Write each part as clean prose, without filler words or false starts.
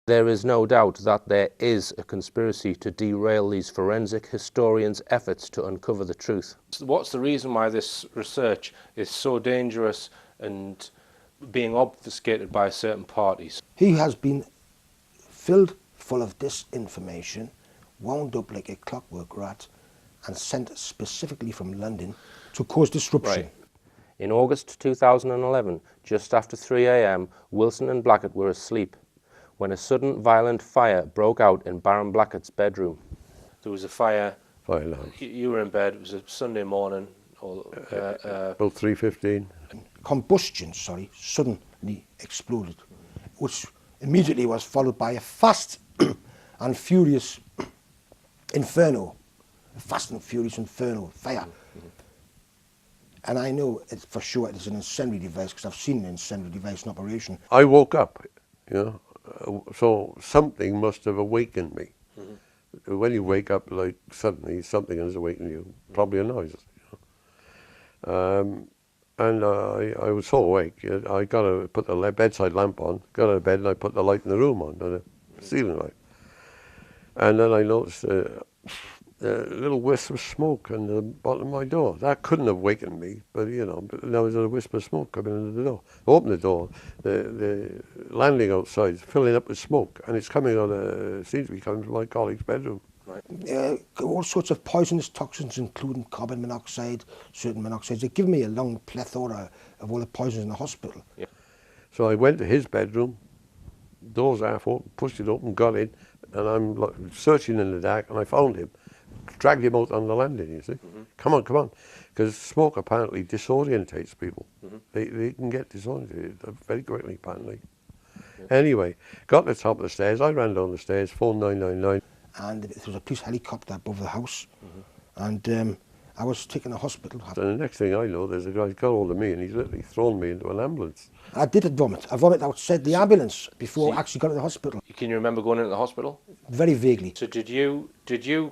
There is no doubt that there is a conspiracy to derail these forensic historians' efforts to uncover the truth. What's the reason why this research is so dangerous and being obfuscated by certain parties? He has been filled full of disinformation, wound up like a clockwork rat, and sent specifically from London to cause disruption. Right. In August 2011, just after 3 a.m, Wilson and Blackett were asleep when a sudden violent fire broke out in Baron Blackett's bedroom. There was a fire. Fire alarm. You were in bed. It was a Sunday morning. About 3:15. Combustion, suddenly exploded, which immediately was followed by a fast and furious inferno. A fast and furious inferno, fire. And I know it for sure it is an incendiary device because I've seen an incendiary device in operation. I woke up, so something must have awakened me. When you wake up, like suddenly something has awakened you, probably a noise. And I was so awake, I got to put the bedside lamp on, got out of bed and I put the light in the room on, the ceiling light. And then I noticed a little wisp of smoke on the bottom of my door. That couldn't have wakened me, but there was a wisp of smoke coming into the door. I opened the door, the landing outside is filling up with smoke, and it's coming on seems to be coming from my colleague's bedroom. Right. All sorts of poisonous toxins, including carbon monoxide, certain monoxides. They give me a long plethora of all the poisons in the hospital. Yeah. So I went to his bedroom, doors half open, pushed it open, got in, and I'm searching in the dark, and I found him. Dragged him out on the landing, you see. Come on. Because smoke apparently disorientates people. They can get disorientated very quickly, apparently. Yeah. Anyway, got to the top of the stairs. I ran down the stairs, phone 999. And there was a police helicopter above the house. And I was taken to hospital. And the next thing I know, there's a guy got hold of me and he's literally thrown me into an ambulance. I did vomit. I vomited outside the ambulance before I actually got to the hospital. Can you remember going into the hospital? Very vaguely. So did you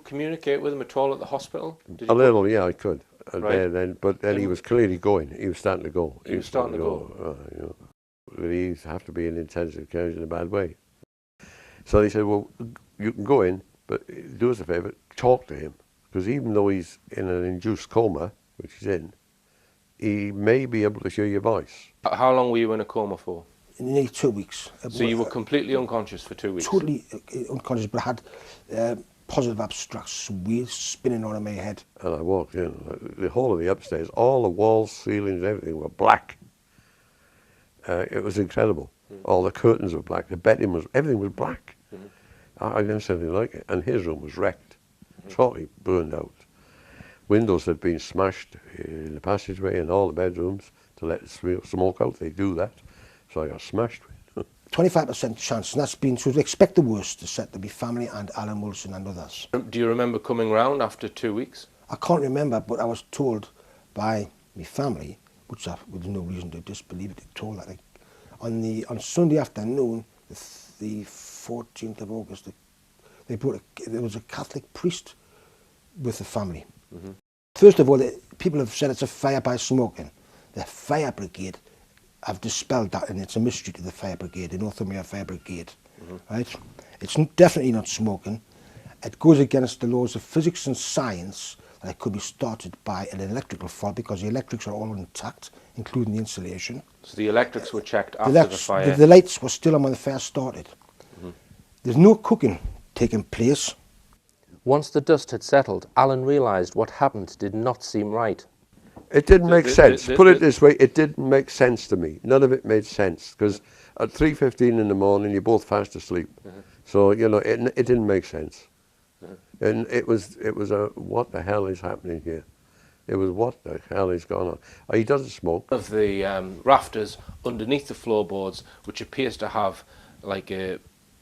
communicate with him at all at the hospital? A little, yeah, I could. Right. But then he was clearly going. He was starting to go. He was starting to go. But he have to be in intensive care in a bad way. So they said, well, you can go in, but do us a favour, talk to him. Because even though he's in an induced coma, which he's in, he may be able to hear your voice. How long were you in a coma for? Nearly 2 weeks. So you were completely unconscious for 2 weeks? Totally unconscious, but I had positive abstracts, wheels spinning on in my head. And I walked in, the whole of the upstairs, all the walls, ceilings, everything were black. It was incredible. All the curtains were black, the bedding everything was black. I'd never seen anything like it. And his room was wrecked, totally burned out. Windows had been smashed in the passageway and all the bedrooms to let the smoke out. They do that. So I got smashed. 25% chance, and that's been to expect the worst, to set to be family and Alan Wilson and others. Do you remember coming round after 2 weeks? I can't remember, but I was told by my family, which I with no reason to disbelieve it, they told that on Sunday afternoon, the 14th of August, there was a Catholic priest with the family. First of all, people have said it's a fire by smoking. The fire brigade have dispelled that, and it's a mystery to the fire brigade, the Northumbria Fire Brigade. Right? It's definitely not smoking. It goes against the laws of physics and science that it could be started by an electrical fault because the electrics are all intact, including the insulation. So the electrics were checked after the fire? The lights were still on when the fire started. There's no cooking taking place. Once the dust had settled, Alan realised what happened did not seem right. It didn't make sense. Put it this way, it didn't make sense to me. None of it made sense because at 3:15 in the morning you're both fast asleep. So it didn't make sense. And it was a what the hell is happening here? It was what the hell is going on? He doesn't smoke. Of the rafters underneath the floorboards, which appears to have like a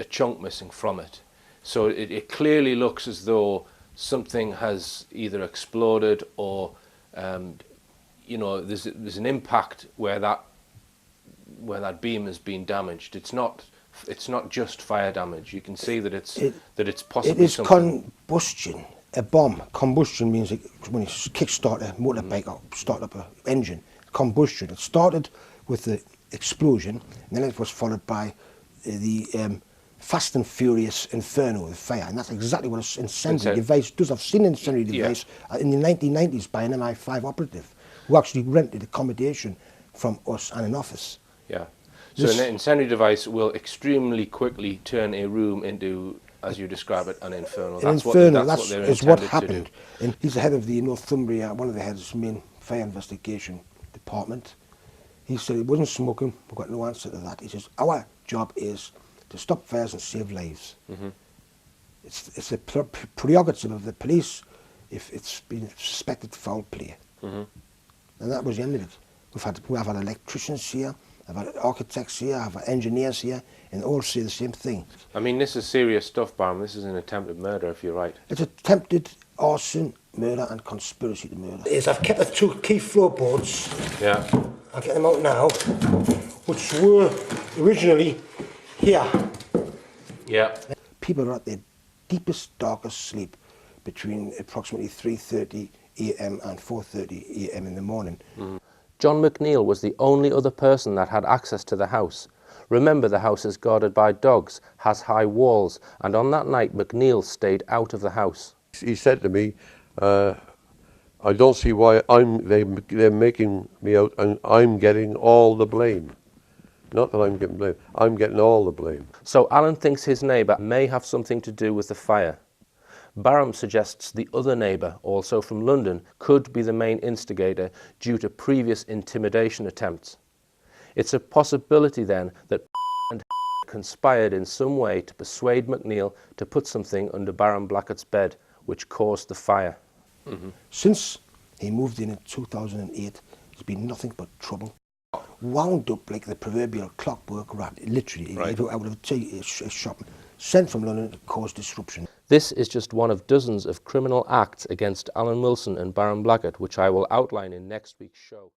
chunk missing from it. So it clearly looks as though something has either exploded or there's an impact where that beam has been damaged. It's not just fire damage. You can see that it's possibly something. Combustion. A bomb. Combustion means when you kickstart a motorbike or start up an engine. Combustion. It started with the explosion, and then it was followed by the Fast and Furious Inferno, the fire, and that's exactly what an incendiary device does. I've seen an incendiary device in the 1990s by an MI5 operative who actually rented accommodation from us and an office. Yeah. So an incendiary device will extremely quickly turn a room into, as you describe it, an inferno. That's what they're intended what happened. And he's the head of the Northumbria, one of the heads of the main fire investigation department. He said it wasn't smoking. We've got no answer to that. He says our job is to stop fires and save lives. Mm-hmm. It's a prerogative of the police if it's been suspected foul play. Mm-hmm. And that was the end of it. We've had electricians here, I've had architects here, I've had engineers here, and all say the same thing. I mean, this is serious stuff, Baron. This is an attempted murder, if you're right. It's attempted arson, murder, and conspiracy to murder. I've kept the two key floorboards. Yeah. I'll get them out now, which were originally here. Yeah. People are at their deepest, darkest sleep between approximately 3:30 a.m. and 4:30 a.m. in the morning. Mm. John McNeil was the only other person that had access to the house. Remember, the house is guarded by dogs, has high walls, and on that night McNeil stayed out of the house. He said to me, I don't see why they're making me out and I'm getting all the blame. Not that I'm getting blamed, I'm getting all the blame. So Alan thinks his neighbour may have something to do with the fire. Barham suggests the other neighbour, also from London, could be the main instigator due to previous intimidation attempts. It's a possibility then that and conspired in some way to persuade McNeil to put something under Baron Blackett's bed, which caused the fire. Mm-hmm. Since he moved in 2008, there's been nothing but trouble. Wound up like the proverbial clockwork rat, literally, out of a shop, sent from London to cause disruption. This is just one of dozens of criminal acts against Alan Wilson and Baron Blackett, which I will outline in next week's show.